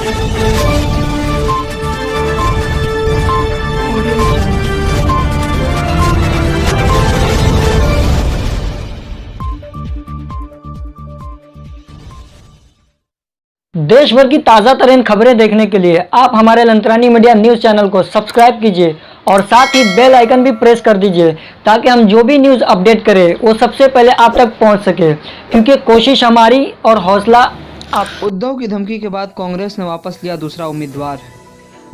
देश भर की ताज़ा तरीन खबरें देखने के लिए आप हमारे लंतरानी मीडिया न्यूज़ चैनल को सब्सक्राइब कीजिए और साथ ही बेल आइकन भी प्रेस कर दीजिए ताकि हम जो भी न्यूज़ अपडेट करें वो सबसे पहले आप तक पहुंच सके, क्योंकि कोशिश हमारी और हौसला आप। उद्धव की धमकी के बाद कांग्रेस ने वापस लिया दूसरा उम्मीदवार।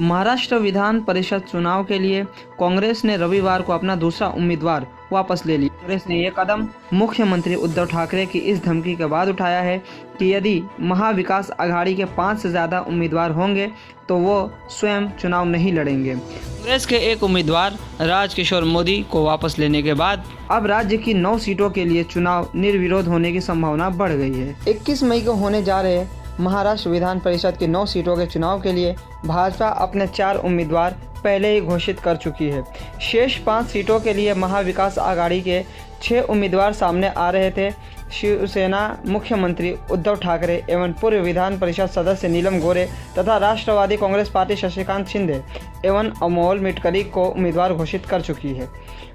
महाराष्ट्र विधान परिषद चुनाव के लिए कांग्रेस ने रविवार को अपना दूसरा उम्मीदवार वापस ले लिया। कांग्रेस ने यह कदम मुख्यमंत्री उद्धव ठाकरे की इस धमकी के बाद उठाया है कि यदि महाविकास आघाड़ी के 5 से ज़्यादा उम्मीदवार होंगे तो वो स्वयं चुनाव नहीं लड़ेंगे। कांग्रेस के एक उम्मीदवार राजकिशोर मोदी को वापस लेने के बाद अब राज्य की 9 सीटों के लिए चुनाव निर्विरोध होने की संभावना बढ़ गई है। 21 मई को होने जा रहे महाराष्ट्र विधान परिषद की 9 सीटों के चुनाव के लिए भाजपा अपने 4 उम्मीदवार पहले ही घोषित कर चुकी है। शेष 5 सीटों के लिए महाविकास आघाड़ी के 6 उम्मीदवार सामने आ रहे थे। शिवसेना मुख्यमंत्री उद्धव ठाकरे एवं पूर्व विधान परिषद सदस्य नीलम गोरे तथा राष्ट्रवादी कांग्रेस पार्टी शशिकांत शिंदे एवं अमोल मिटकरी को उम्मीदवार घोषित कर चुकी है।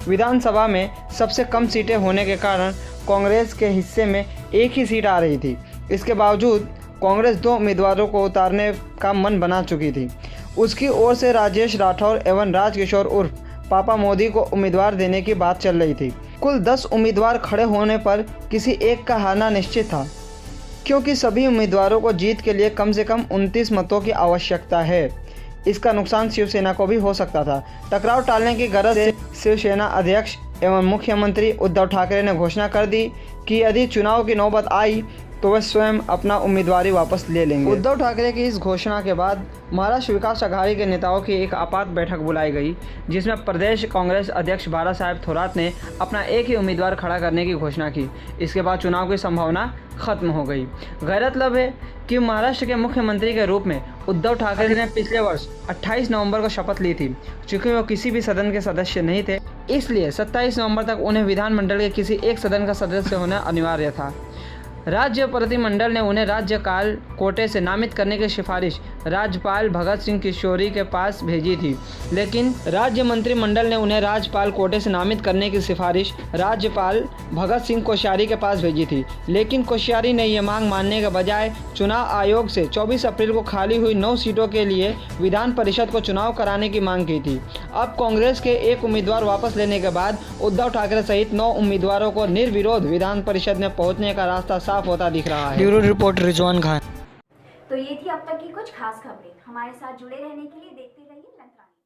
विधानसभा में सबसे कम सीटें होने के कारण कांग्रेस के हिस्से में एक ही सीट आ रही थी। इसके बावजूद कांग्रेस 2 उम्मीदवारों को उतारने का मन बना चुकी थी। उसकी ओर से राजेश राठौर एवं राजकिशोर उर्फ पापा मोदी को उम्मीदवार देने की बात चल रही थी। कुल 10 उम्मीदवार खड़े होने पर किसी एक का हारना निश्चित था, क्योंकि सभी उम्मीदवारों को जीत के लिए कम से कम 29 मतों की आवश्यकता है। इसका नुकसान शिवसेना को भी हो सकता था। टकराव टालने की गरज से शिवसेना अध्यक्ष एवं मुख्यमंत्री उद्धव ठाकरे ने घोषणा कर दी कि यदि चुनाव की नौबत आई तो वह स्वयं अपना उम्मीदवारी वापस ले लेंगे। उद्धव ठाकरे की इस घोषणा के बाद महाराष्ट्र विकास आघाड़ी के नेताओं की एक आपात बैठक बुलाई गई, जिसमें प्रदेश कांग्रेस अध्यक्ष बाला साहेब थोरात ने अपना एक ही उम्मीदवार खड़ा करने की घोषणा की। इसके बाद चुनाव की संभावना खत्म हो गई। गौरतलब है कि महाराष्ट्र के मुख्यमंत्री के रूप में उद्धव ठाकरे ने पिछले वर्ष 28 नवंबर को शपथ ली थी। चूँकि वो किसी भी सदन के सदस्य नहीं थे, इसलिए 27 नवंबर तक उन्हें विधानमंडल के किसी एक सदन का सदस्य होना अनिवार्य था। राज्य प्रतिनिधिमंडल ने उन्हें राज्यपाल कोटे से नामित करने की सिफारिश राज्यपाल भगत सिंह कोश्यारी के पास भेजी थी, लेकिन राज्य मंत्रिमंडल ने उन्हें राज्यपाल कोटे से नामित करने की सिफारिश राज्यपाल भगत सिंह कोश्यारी के पास भेजी थी। लेकिन कोश्यारी ने यह मांग मानने के बजाय चुनाव आयोग से 24 अप्रैल को खाली हुई 9 सीटों के लिए विधान परिषद को चुनाव कराने की मांग की थी। अब कांग्रेस के एक उम्मीदवार वापस लेने के बाद उद्धव ठाकरे सहित 9 उम्मीदवारों को निर्विरोध विधान परिषद में पहुंचने का रास्ता साफ होता दिख रहा है। Bureau report Rizwan Khan. तो ये थी अब तक की कुछ खास खबरें। हमारे साथ जुड़े रहने के लिए देखते रहिए लंतरानी।